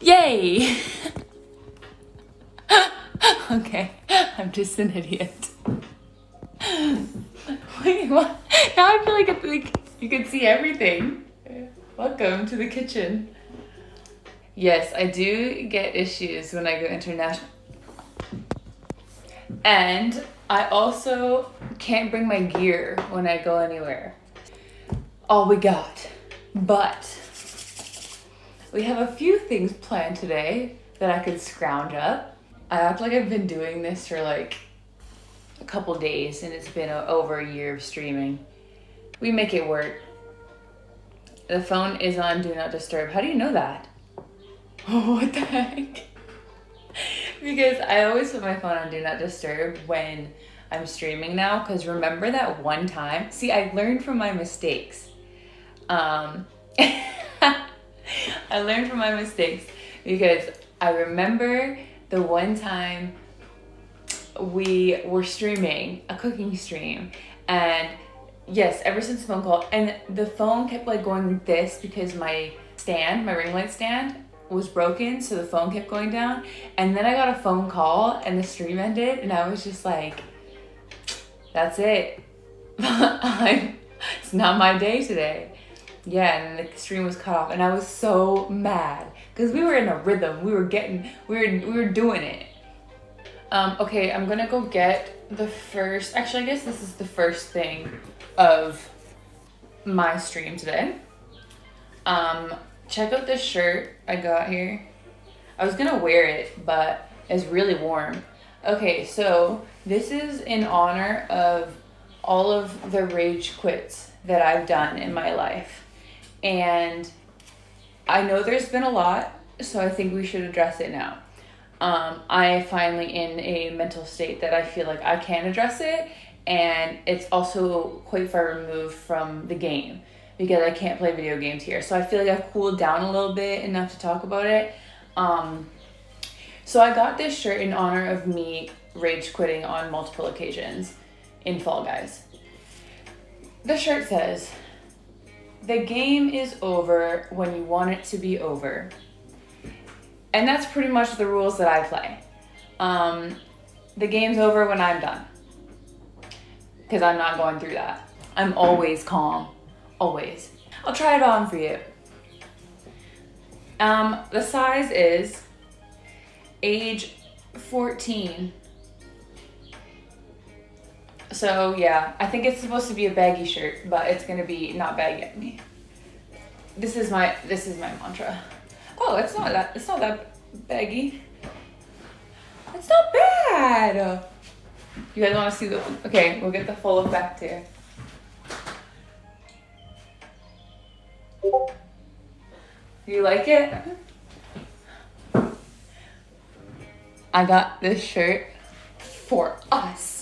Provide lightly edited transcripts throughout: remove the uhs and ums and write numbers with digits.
Yay! Okay, I'm just an idiot. Wait, what? Now I feel like you can see everything. Welcome to the kitchen. Yes, I do get issues when I go international. And I also can't bring my gear when I go anywhere. All we got. But we have a few things planned today that I could scrounge up. I act like I've been doing this for like a couple days and it's been over a year of streaming. We make it work. The phone is on Do Not Disturb. How do you know that? Oh, what the heck? Because I always put my phone on Do Not Disturb when I'm streaming now, because remember that one time? See, I learned from my mistakes. I learned from my mistakes because I remember the one time we were streaming a cooking stream, and yes, ever since the phone call, and the phone kept like going like this because my ring light stand was broken, so the phone kept going down. And then I got a phone call and the stream ended and I was just like, that's it. It's not my day today. Yeah, and the stream was cut off and I was so mad because we were in a rhythm. We were doing it. Okay, I'm gonna go get the first, actually I guess this is the first thing of my stream today. Check out this shirt I got here. I was gonna wear it, but it's really warm. Okay, so this is in honor of all of the rage quits that I've done in my life. And I know there's been a lot, so I think we should address it now. I finally in a mental state that I feel like I can address it, and it's also quite far removed from the game because I can't play video games here. So I feel like I've cooled down a little bit enough to talk about it. So I got this shirt in honor of me rage quitting on multiple occasions in Fall Guys. The shirt says, "The game is over when you want it to be over." And that's pretty much the rules that I play. The game's over when I'm done. Because I'm not going through that. I'm always calm. Always. I'll try it on for you. The size is age 14. So yeah, I think it's supposed to be a baggy shirt, but it's gonna be not baggy at me. This is my mantra. Oh, it's not that baggy. It's not bad. You guys want to see okay, we'll get the full effect here. You like it? I got this shirt for us.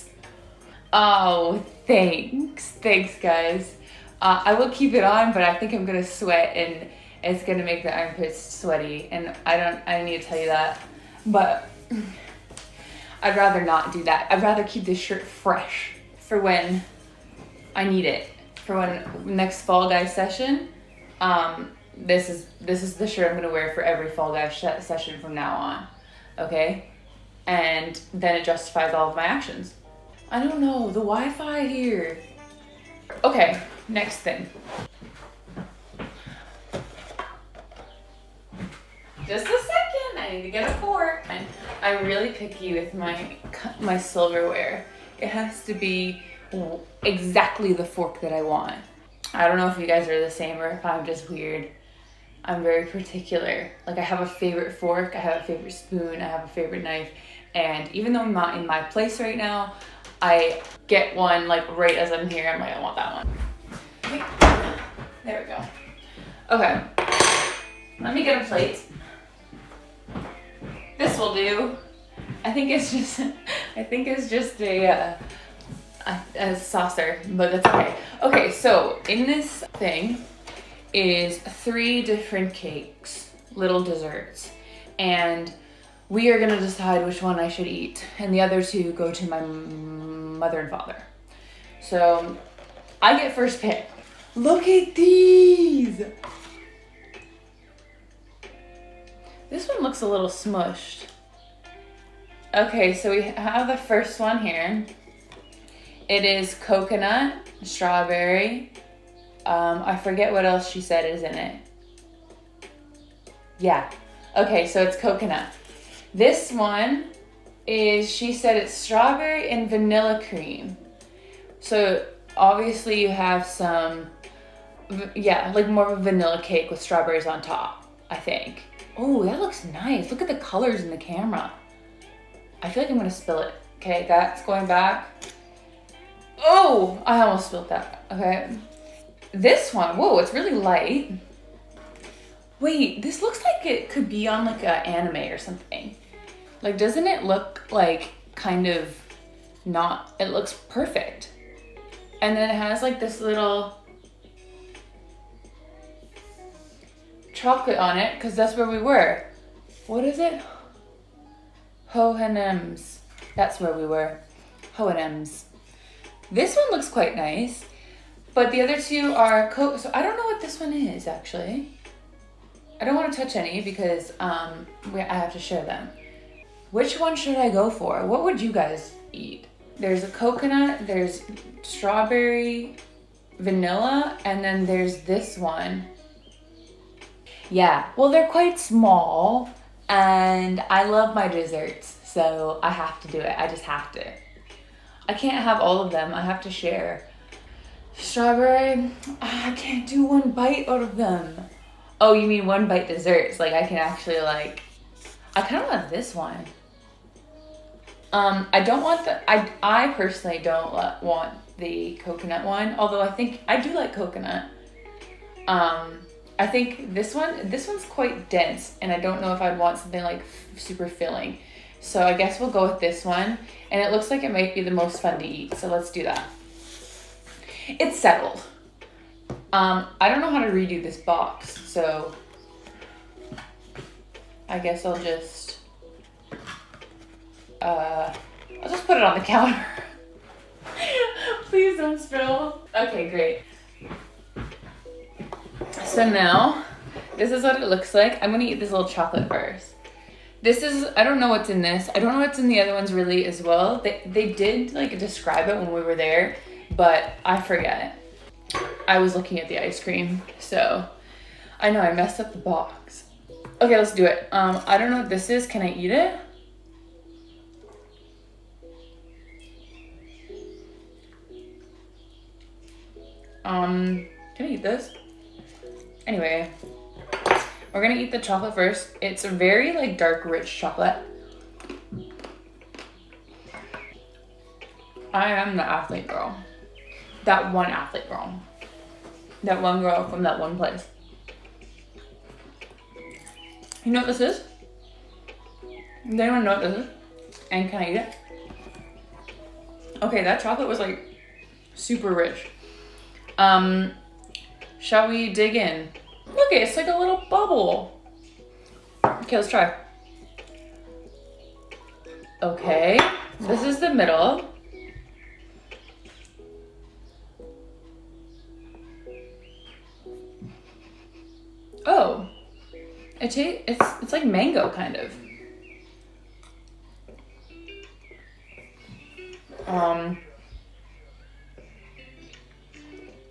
Oh, thanks. Thanks, guys. I will keep it on, but I think I'm gonna sweat and it's gonna make the armpits sweaty, and I don't need to tell you that, but I'd rather not do that. I'd rather keep this shirt fresh for when I need it. For when next Fall Guys session, this is the shirt I'm gonna wear for every Fall Guys session from now on, okay? And then it justifies all of my actions. I don't know, the Wi-Fi here. Okay, next thing. Just a second, I need to get a fork. I'm really picky with my silverware. It has to be exactly the fork that I want. I don't know if you guys are the same or if I'm just weird. I'm very particular. Like, I have a favorite fork, I have a favorite spoon, I have a favorite knife, and even though I'm not in my place right now, I get one like right as I'm here. I'm like, I want that one. Okay. There we go. Okay, let me get a plate. This will do. I think it's just a saucer, but that's okay. Okay, so in this thing is 3 different cakes, little desserts, and we are gonna decide which one I should eat, and the other 2 go to my mother and father. So I get first pick. Look at these. This one looks a little smushed. Okay, so we have the first one here. It is coconut, strawberry. I forget what else she said is in it. Yeah. Okay, so it's coconut. This one is, she said it's strawberry and vanilla cream. So obviously you have some, yeah, like more of a vanilla cake with strawberries on top, I think. Oh, that looks nice. Look at the colors in the camera. I feel like I'm gonna spill it. Okay, that's going back. Oh, I almost spilled that. Okay. This one, whoa, it's really light. Wait, this looks like it could be on like an anime or something. Like, doesn't it look like kind of not, it looks perfect. And then it has like this little chocolate on it, because that's where we were. What is it? Ho-H&M's. That's where we were. Ho-H&M's. This one looks quite nice, but the other two are so I don't know what this one is actually. I don't want to touch any because I have to share them. Which one should I go for? What would you guys eat? There's a coconut, there's strawberry, vanilla, and then there's this one. Yeah, well, they're quite small and I love my desserts, so I have to do it. I just have to. I can't have all of them. I have to share. Strawberry, I can't do one bite out of them. Oh, you mean one bite desserts? Like I can actually like, I kind of want this one. I don't want I personally don't want the coconut one, although I think I do like coconut. I think this one's quite dense, and I don't know if I'd want something like super filling. So I guess we'll go with this one, and it looks like it might be the most fun to eat, so let's do that. It's settled. I don't know how to redo this box, so I guess I'll just put it on the counter. Please don't spill. Okay, great. So now, this is what it looks like. I'm gonna eat this little chocolate first. This is, I don't know what's in this. I don't know what's in the other ones really as well. They did like describe it when we were there, but I forget. I was looking at the ice cream, so I know I messed up the box. Okay, let's do it. I don't know what this is. Can I eat it? Can I eat this? Anyway, we're gonna eat the chocolate first. It's a very like dark, rich chocolate. I am the athlete girl. That one athlete girl. That one girl from that one place. You know what this is? Does anyone know what this is? And can I eat it? Okay, that chocolate was like super rich. Shall we dig in? Look, it's like a little bubble. Okay, let's try. Okay, this is the middle. Oh, it's like mango kind of.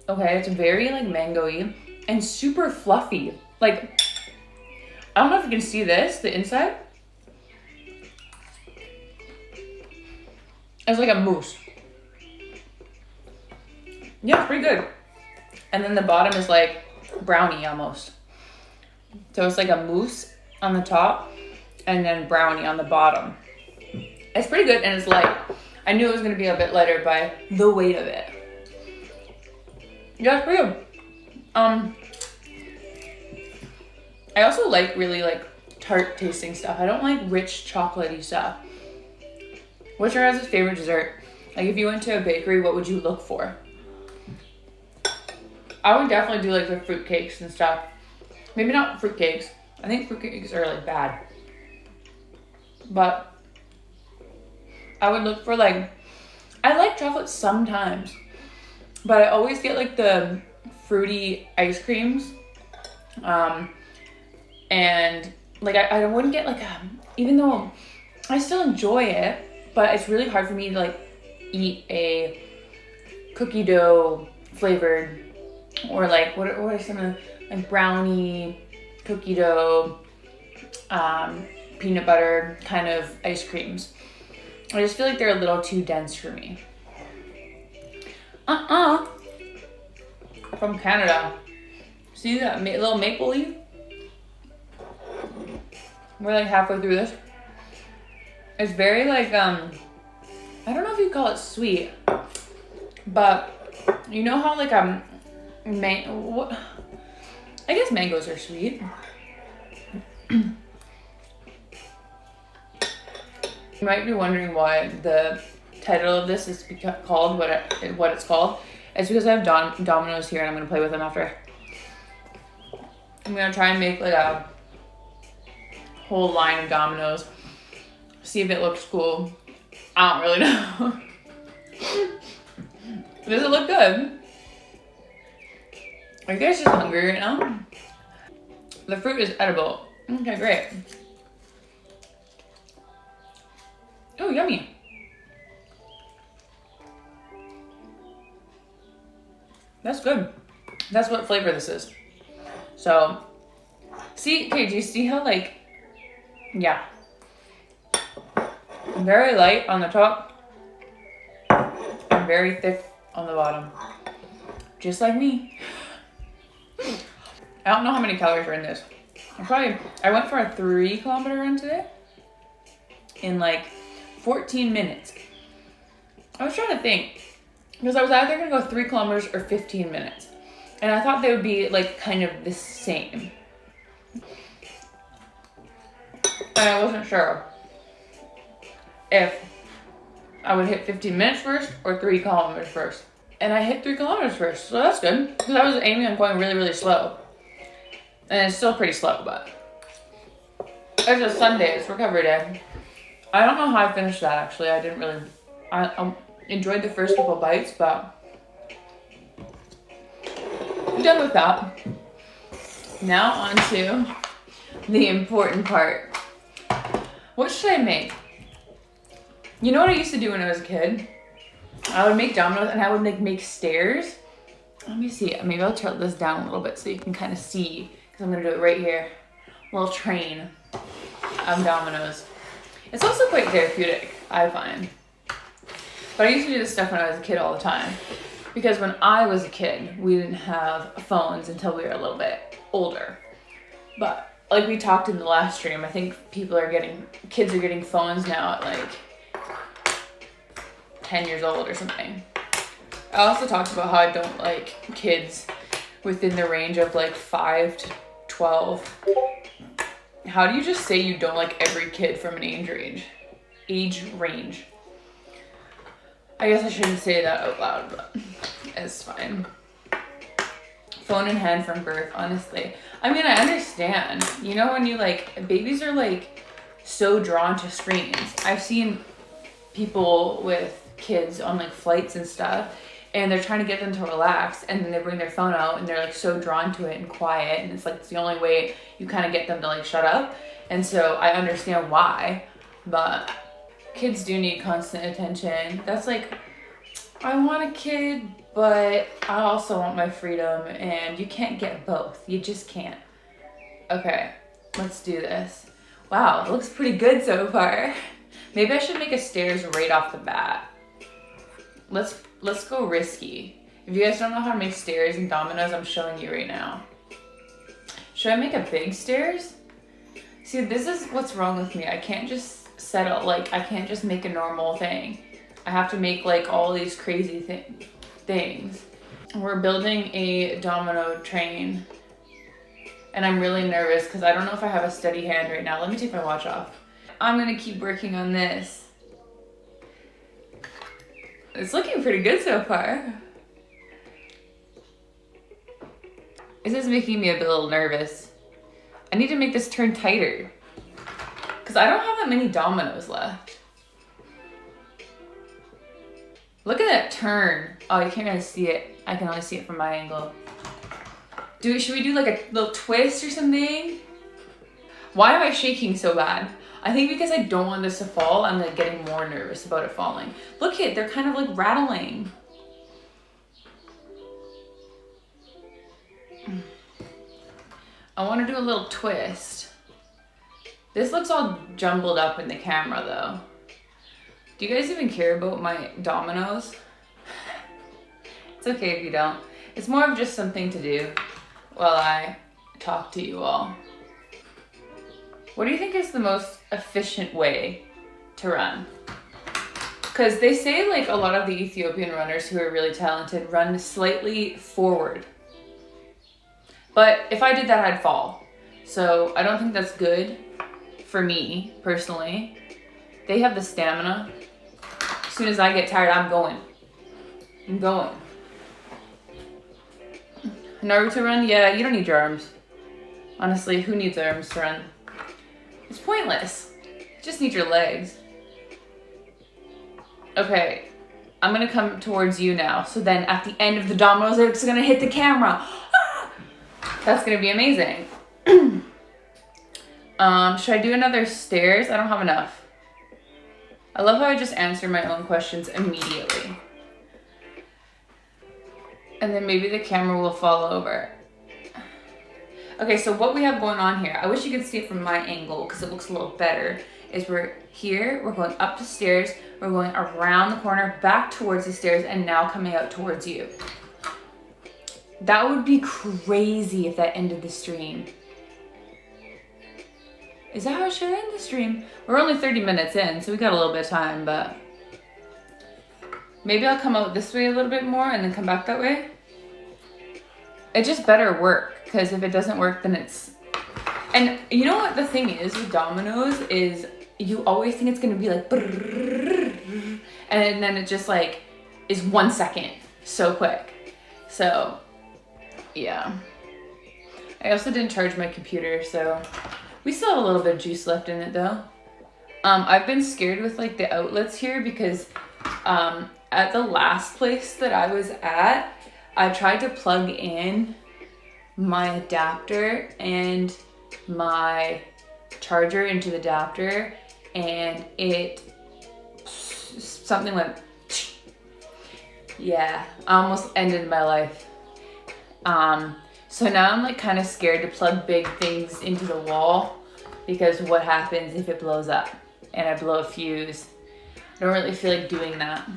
Okay, it's very like mango-y and super fluffy. Like, I don't know if you can see this, the inside. It's like a mousse. Yeah, it's pretty good. And then the bottom is like brownie almost. So it's like a mousse on the top and then brownie on the bottom. It's pretty good and it's light. I knew it was gonna be a bit lighter by the weight of it. Yeah, it's pretty good. I also like really like tart tasting stuff. I don't like rich chocolatey stuff. What's your guys' favorite dessert? Like if you went to a bakery, what would you look for? I would definitely do like the fruit cakes and stuff. Maybe not fruit cakes. I think fruit cakes are like bad. But I would look for like, I like chocolate sometimes, but I always get like the fruity ice creams. And like I wouldn't get like even though I still enjoy it, but it's really hard for me to like eat a cookie dough flavored, or like what are some of like brownie, cookie dough, peanut butter kind of ice creams. I just feel like they're a little too dense for me. From Canada. See that little maple leaf? We're like halfway through this. It's very like, I don't know if you call it sweet, but you know how like, I guess mangoes are sweet. You might be wondering why the title of this is called what it's called. It's because I have Dominoes here and I'm gonna play with them after. I'm gonna try and make like a whole line of Dominoes. See if it looks cool. I don't really know. Does it look good? Are you guys just hungry right now? The fruit is edible. Okay, great. Oh, yummy. That's good. That's what flavor this is. So, see, okay, do you see how like, yeah. Very light on the top and very thick on the bottom. Just like me. I don't know how many calories are in this. I went for a 3-kilometer run today in like 14 minutes. I was trying to think because I was either gonna go 3 kilometers or 15 minutes. And I thought they would be like kind of the same. And I wasn't sure if I would hit 15 minutes first or 3 kilometers first. And I hit 3 kilometers first, so that's good. Because I was aiming on going really, really slow. And it's still pretty slow, but it's a Sunday, it's recovery day. I don't know how I finished that actually. I didn't really, I enjoyed the first couple bites, but I'm done with that. Now on to the important part. What should I make? You know what I used to do when I was a kid? I would make Dominoes and I would make stairs. Let me see, maybe I'll tilt this down a little bit so you can kind of see, because I'm gonna do it right here. A little train of Dominoes. It's also quite therapeutic, I find. But I used to do this stuff when I was a kid all the time. Because when I was a kid, we didn't have phones until we were a little bit older. But like we talked in the last stream, I think kids are getting phones now at like 10 years old or something. I also talked about how I don't like kids within the range of like 5 to 12. How do you just say you don't like every kid from an age range? I guess I shouldn't say that out loud, but it's fine. Phone in hand from birth, honestly. I mean, I understand. You know, when you like, babies are like so drawn to screens. I've seen people with kids on like flights and stuff, and they're trying to get them to relax, and then they bring their phone out and they're like so drawn to it and quiet, and it's like it's the only way you kind of get them to like shut up. And so I understand why, but kids do need constant attention. That's like, I want a kid, but I also want my freedom, and you can't get both. You just can't. Okay, let's do this. Wow, it looks pretty good so far. Maybe I should make a stairs right off the bat. Let's go risky. If you guys don't know how to make stairs in Dominoes, I'm showing you right now. Should I make a big stairs? See, this is what's wrong with me. I can't just I can't just make a normal thing. I have to make like all these crazy things. We're building a domino train, and I'm really nervous because I don't know if I have a steady hand right now. Let me take my watch off. I'm gonna keep working on this. It's looking pretty good so far. This is making me a little nervous. I need to make this turn tighter because I don't have that many dominoes left. Look at that turn. Oh, you can't really see it. I can only see it from my angle. Should we do like a little twist or something? Why am I shaking so bad? I think because I don't want this to fall, I'm like getting more nervous about it falling. Look at, they're kind of like rattling. I want to do a little twist. This looks all jumbled up in the camera though. Do you guys even care about my Dominoes? It's okay if you don't. It's more of just something to do while I talk to you all. What do you think is the most efficient way to run? Because they say like a lot of the Ethiopian runners who are really talented run slightly forward. But if I did that, I'd fall. So I don't think that's good for me personally. They have the stamina. As soon as I get tired, I'm going. I'm going. Naruto run? Yeah, you don't need your arms. Honestly, who needs arms to run? It's pointless. You just need your legs. Okay, I'm gonna come towards you now. So then at the end of the dominoes, it's gonna hit the camera. Ah! That's gonna be amazing. Should I do another stairs? I don't have enough. I love how I just answer my own questions immediately. And then maybe the camera will fall over. Okay, so what we have going on here, I wish you could see it from my angle because it looks a little better, is we're here, we're going up the stairs, we're going around the corner, back towards the stairs, and now coming out towards you. That would be crazy if that ended the stream. Is that how it should end the stream? We're only 30 minutes in, so we got a little bit of time, but maybe I'll come out this way a little bit more and then come back that way. It just better work, because if it doesn't work, then it's... And you know what the thing is with Dominoes is you always think it's gonna be like... And then it just like is 1 second, so quick. So, yeah. I also didn't charge my computer, so... We still have a little bit of juice left in it though. I've been scared with like the outlets here because at the last place that I was at, I tried to plug in my adapter and my charger into the adapter and something went, yeah, I almost ended my life. So now I'm like kind of scared to plug big things into the wall because what happens if it blows up and I blow a fuse? I don't really feel like doing that.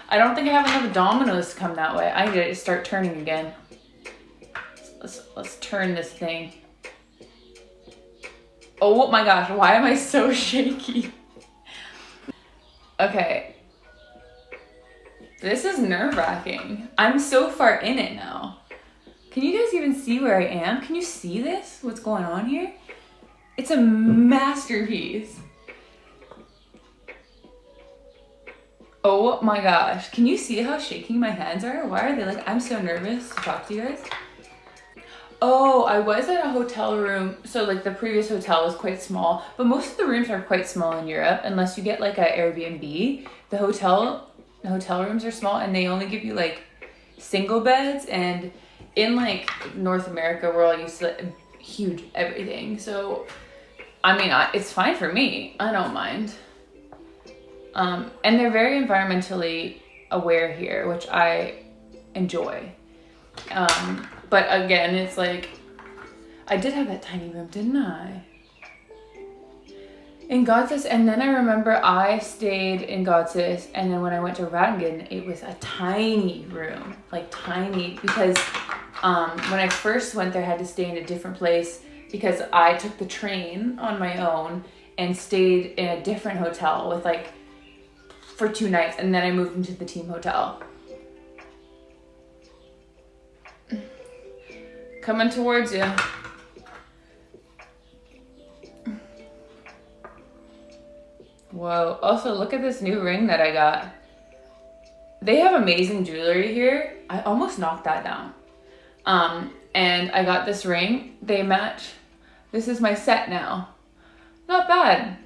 I don't think I have enough dominoes to come that way. I need to start turning again. Let's turn this thing. Oh my gosh, why am I so shaky? Okay. This is nerve-wracking. I'm so far in it now. Can you guys even see where I am? Can you see this? What's going on here? It's a masterpiece. Oh my gosh. Can you see how shaking my hands are? Why are they like, I'm so nervous to talk to you guys. Oh, I was at a hotel room. So like the previous hotel was quite small, but most of the rooms are quite small in Europe, unless you get like an Airbnb. The hotel rooms are small and they only give you like single beds, and in like North America, we're all used to huge everything. So, I mean, it's fine for me. I don't mind. And they're very environmentally aware here, which I enjoy. But again, it's like, I did have that tiny room, didn't I? In Godsis, and then I remember I stayed in Godsis, and then when I went to Ratingen, it was a tiny room, like tiny, because when I first went there, I had to stay in a different place because I took the train on my own and stayed in a different hotel with like for 2 nights, and then I moved into the team hotel. Coming towards you. Whoa, also look at this new ring that I got. They have amazing jewelry here. I almost knocked that down. And I got this ring. They match. This is my set now. Not bad.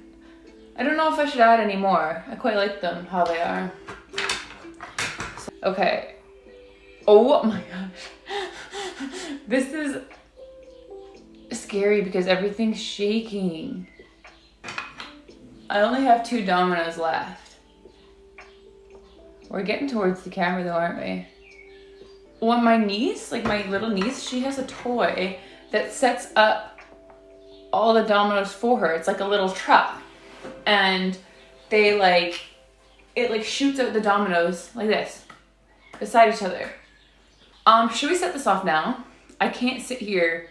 I don't know if I should add any more. I quite like them, how they are. Okay. Oh my gosh. This is scary because everything's shaking. I only have 2 Dominoes left. We're getting towards the camera though, aren't we? Well, my niece, like my little niece, she has a toy that sets up all the Dominoes for her. It's like a little truck. And they like, it like shoots out the Dominoes like this, beside each other. Should we set this off now? I can't sit here.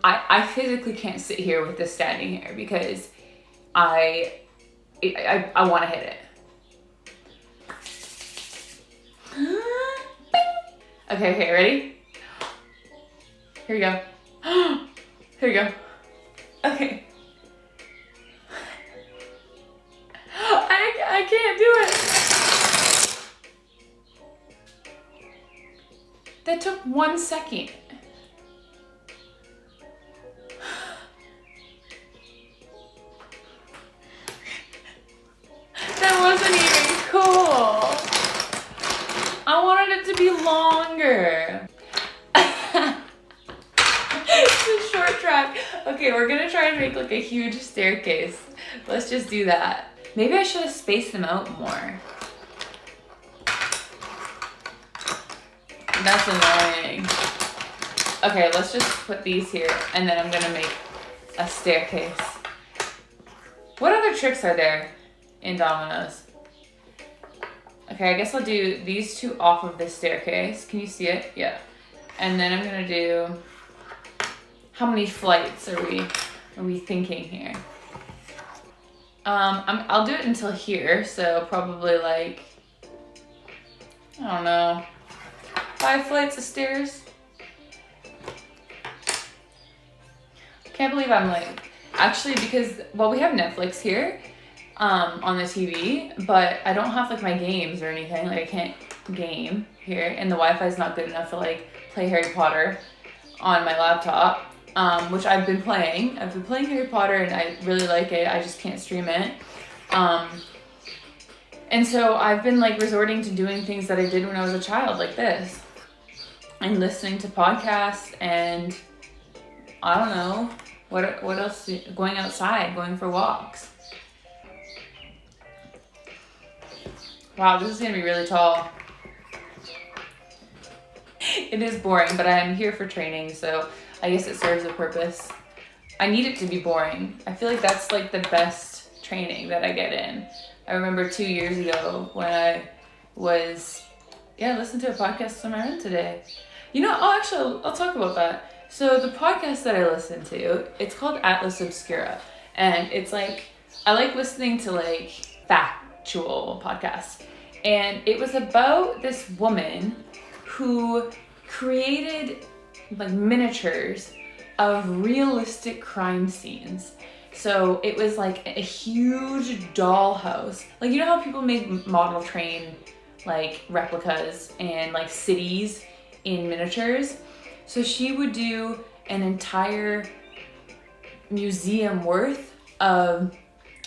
I physically can't sit here with this standing here because I want to hit it. Okay, ready? Here we go. Here we go. Okay. I can't do it. That took 1 second. That wasn't even cool. I wanted it to be longer. It's a short track. Okay, we're gonna try and make like a huge staircase. Let's just do that. Maybe I should have spaced them out more. That's annoying. Okay, let's just put these here and then I'm gonna make a staircase. What other tricks are there in Dominoes? Okay, I guess I'll do these 2 off of this staircase. Can you see it? Yeah. And then I'm gonna do, how many flights are we thinking here? I'll do it until here, so probably like, I don't know, 5 flights of stairs. Can't believe I'm like, actually because, well, we have Netflix here on the TV, but I don't have like my games or anything. Like I can't game here and the Wi-Fi is not good enough to like play Harry Potter on my laptop. Which I've been playing. I've been playing Harry Potter and I really like it. I just can't stream it. And so I've been like resorting to doing things that I did when I was a child, like this. And listening to podcasts and I don't know, what else, going outside, going for walks. Wow, this is gonna be really tall. It is boring, but I am here for training, so I guess it serves a purpose. I need it to be boring. I feel like that's like the best training that I get in. I remember 2 years ago when I was, listening to a podcast on my run today. You know, I'll talk about that. So the podcast that I listen to, it's called Atlas Obscura. And it's like, I like listening to like factual podcasts. And it was about this woman who created like miniatures of realistic crime scenes. So it was like a huge dollhouse. Like, you know how people make model train like replicas and like cities in miniatures? So she would do an entire museum worth of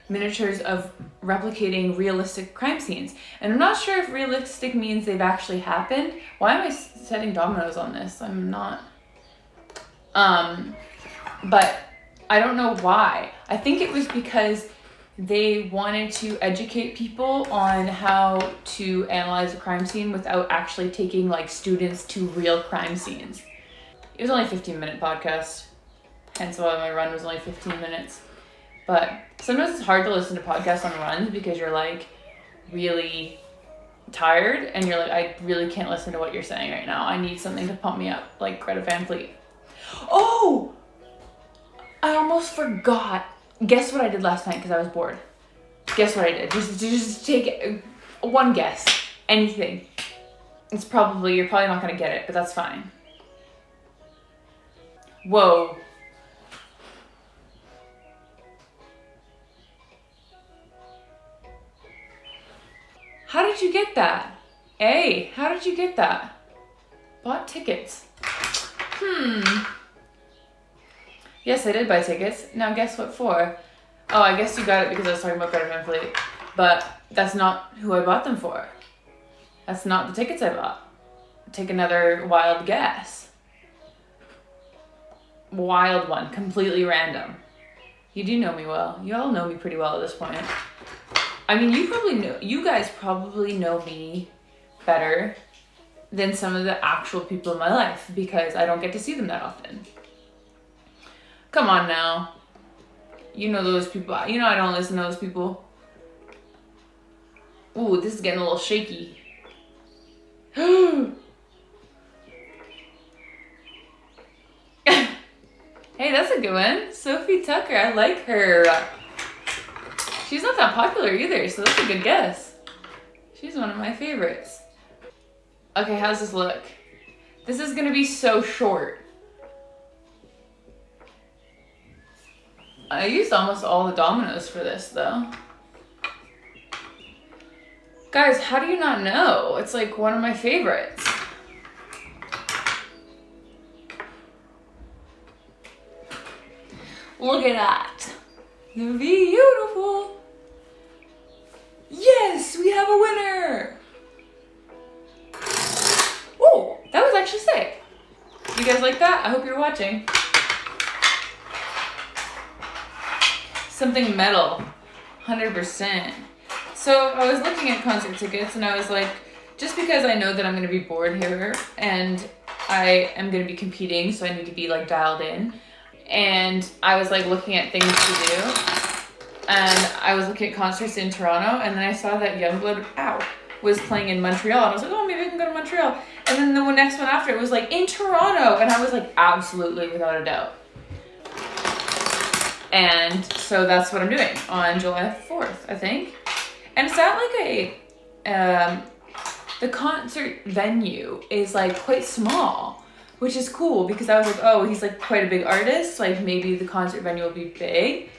miniatures of replicating realistic crime scenes. And I'm not sure if realistic means they've actually happened. Why am I setting dominoes on this? I'm not. But I don't know why. I think it was because they wanted to educate people on how to analyze a crime scene without actually taking like students to real crime scenes. It was only a 15-minute podcast, hence why my run was only 15 minutes. But sometimes it's hard to listen to podcasts on runs because you're like really tired and you're like, I really can't listen to what you're saying right now. I need something to pump me up, like Greta Van Fleet. Oh, I almost forgot. Guess what I did last night because I was bored. Guess what I did? Just take one guess. Anything. You're probably not gonna get it, but that's fine. Whoa. How did you get that? Hey, how did you get that? Bought tickets. Yes, I did buy tickets. Now guess what for? Oh, I guess you got it because I was talking about Greta Van Fleet. But that's not who I bought them for. That's not the tickets I bought. Take another wild guess. wild one, completely random. You do know me well. You all know me pretty well at this point. I mean, you guys probably know me better than some of the actual people in my life because I don't get to see them that often. Come on now. You know those people. You know I don't listen to those people. Ooh, this is getting a little shaky. Hey, that's a good one. Sophie Tucker, I like her. She's not that popular either, so that's a good guess. She's one of my favorites. Okay, how's this look? This is gonna be so short. I used almost all the Dominoes for this though. Guys, how do you not know? It's like one of my favorites. Look at that. Beautiful. Yes, we have a winner. Oh, that was actually sick. You guys like that? I hope you're watching. Something metal, 100%. So I was looking at concert tickets and I was like, just because I know that I'm gonna be bored here and I am gonna be competing, so I need to be like dialed in. And I was like looking at things to do. And I was looking at concerts in Toronto and then I saw that Youngblood was playing in Montreal. And I was like, oh, maybe I can go to Montreal. And then the next one after it was like in Toronto. And I was like, absolutely, without a doubt. And so that's what I'm doing on July 4th, I think. And it's at like the concert venue is like quite small, which is cool because I was like, oh, he's like quite a big artist. Like maybe the concert venue will be big.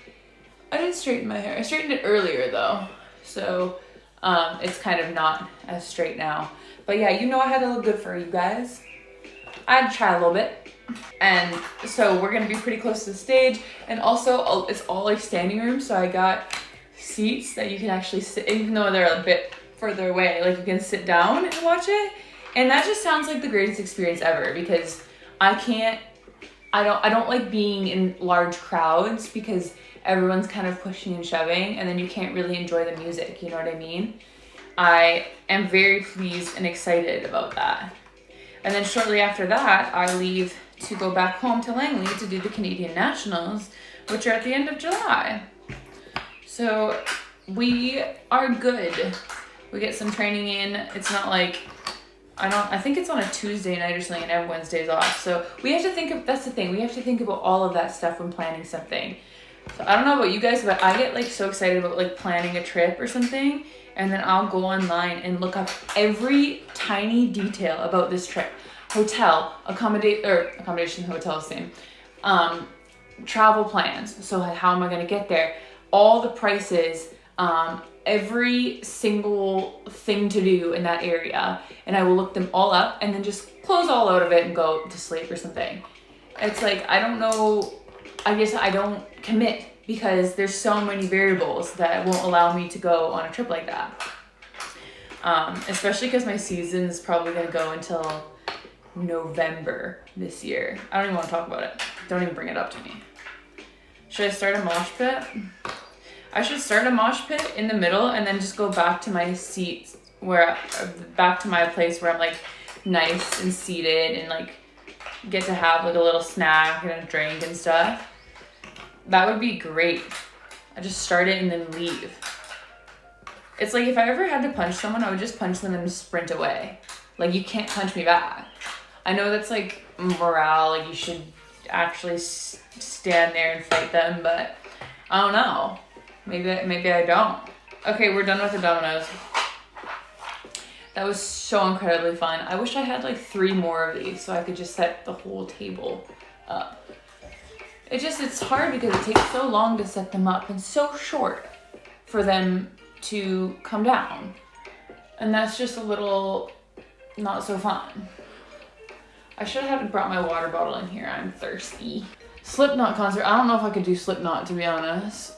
I didn't straighten my hair. I straightened it earlier though. So it's kind of not as straight now. But yeah, you know I had to look good for you guys. I had to try a little bit. And so we're gonna be pretty close to the stage. And also it's all like standing room. So I got seats that you can actually sit, even though they're a bit further away, like you can sit down and watch it. And that just sounds like the greatest experience ever because I don't like being in large crowds because everyone's kind of pushing and shoving and then you can't really enjoy the music, you know what I mean? I am very pleased and excited about that. And then shortly after that, I leave to go back home to Langley to do the Canadian Nationals, which are at the end of July. So we are good. We get some training in. It's not like, I think it's on a Tuesday night or something and I have Wednesdays off. So we have to think of, that's the thing, we have to think about all of that stuff when planning something. So I don't know about you guys, but I get like so excited about like planning a trip or something. And then I'll go online and look up every tiny detail about this trip. Hotel, accommodation, hotel, same. Travel plans, so how am I gonna get there? All the prices, every single thing to do in that area. And I will look them all up and then just close all out of it and go to sleep or something. It's like, I don't know, I guess I don't commit because there's so many variables that won't allow me to go on a trip like that. Especially because my season is probably gonna go until November this year. I don't even want to talk about it. Don't even bring it up to me. Should I start a mosh pit? I should start a mosh pit in the middle and then just go back to my seats back to my place where I'm like nice and seated and like get to have like a little snack and a drink and stuff. That would be great. I just start it and then leave. It's like if I ever had to punch someone, I would just punch them and sprint away. Like you can't punch me back. I know that's like morale, like you should actually stand there and fight them, but I don't know. Maybe I don't. Okay, we're done with the Dominoes. That was so incredibly fun. I wish I had like 3 more of these so I could just set the whole table up. It's hard because it takes so long to set them up and so short for them to come down. And that's just a little not so fun. I should have brought my water bottle in here. I'm thirsty. Slipknot concert. I don't know if I could do Slipknot, to be honest.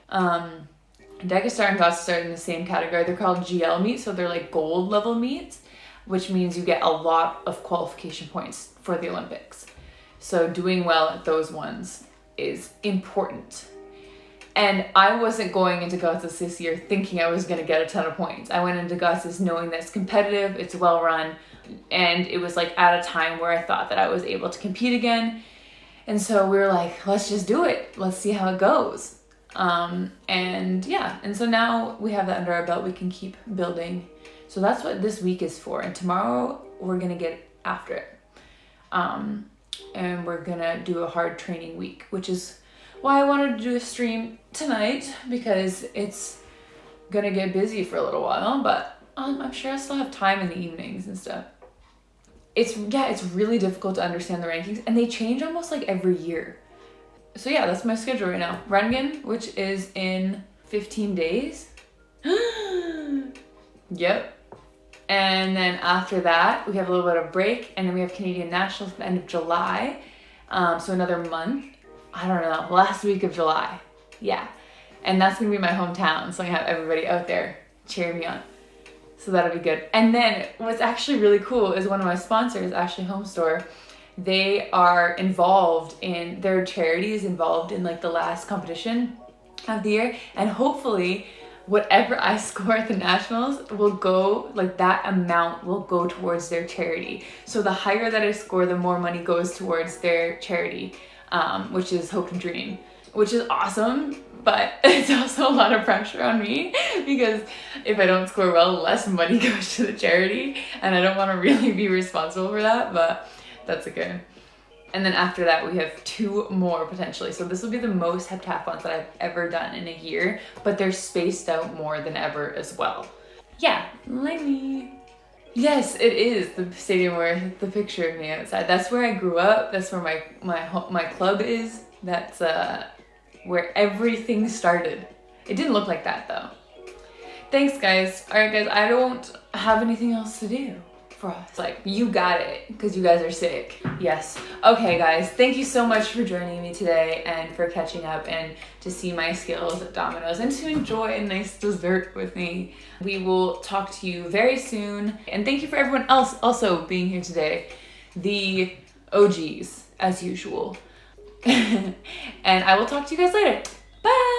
Degastar and Gossestar are in the same category. They're called GL meets, so they're like gold level meets, which means you get a lot of qualification points for the Olympics. So doing well at those ones is important. And I wasn't going into Gotsis this year thinking I was going to get a ton of points. I went into Gotsis knowing that it's competitive, it's well run, and it was like at a time where I thought that I was able to compete again. And so we were like, let's just do it. Let's see how it goes. And yeah, and so now we have that under our belt, we can keep building. So that's what this week is for. And tomorrow we're going to get after it. And we're going to do a hard training week, which is why I wanted to do a stream tonight, because it's going to get busy for a little while, but I'm sure I still have time in the evenings and stuff. It's really difficult to understand the rankings, and they change almost like every year. So yeah, that's my schedule right now. Rengen, which is in 15 days. Yep. And then after that, we have a little bit of break, and then we have Canadian Nationals at the end of July. So another month. I don't know, last week of July. Yeah. And that's gonna be my hometown, so I have everybody out there cheering me on. So that'll be good. And then what's actually really cool is one of my sponsors, Ashley Home Store, they are involved in, their charity is involved in like the last competition of the year, and hopefully whatever I score at the nationals will go, like that amount will go towards their charity. So the higher that I score, the more money goes towards their charity, which is Hope and Dream, which is awesome. But it's also a lot of pressure on me, because if I don't score well, less money goes to the charity, and I don't want to really be responsible for that, but that's okay. And then after that, we have 2 more potentially. So this will be the most heptathlons that I've ever done in a year, but they're spaced out more than ever as well. Yeah, like me. Yes, it is the stadium where the picture of me outside. That's where I grew up. That's where my club is. That's where everything started. It didn't look like that though. Thanks guys. All right guys, I don't have anything else to do for us. Like, you got it, because you guys are sick. Yes. Okay guys, thank you so much for joining me today and for catching up and to see my skills at Dominoes and to enjoy a nice dessert with me. We will talk to you very soon. And thank you for everyone else also being here today. The OGs, as usual. And I will talk to you guys later. Bye!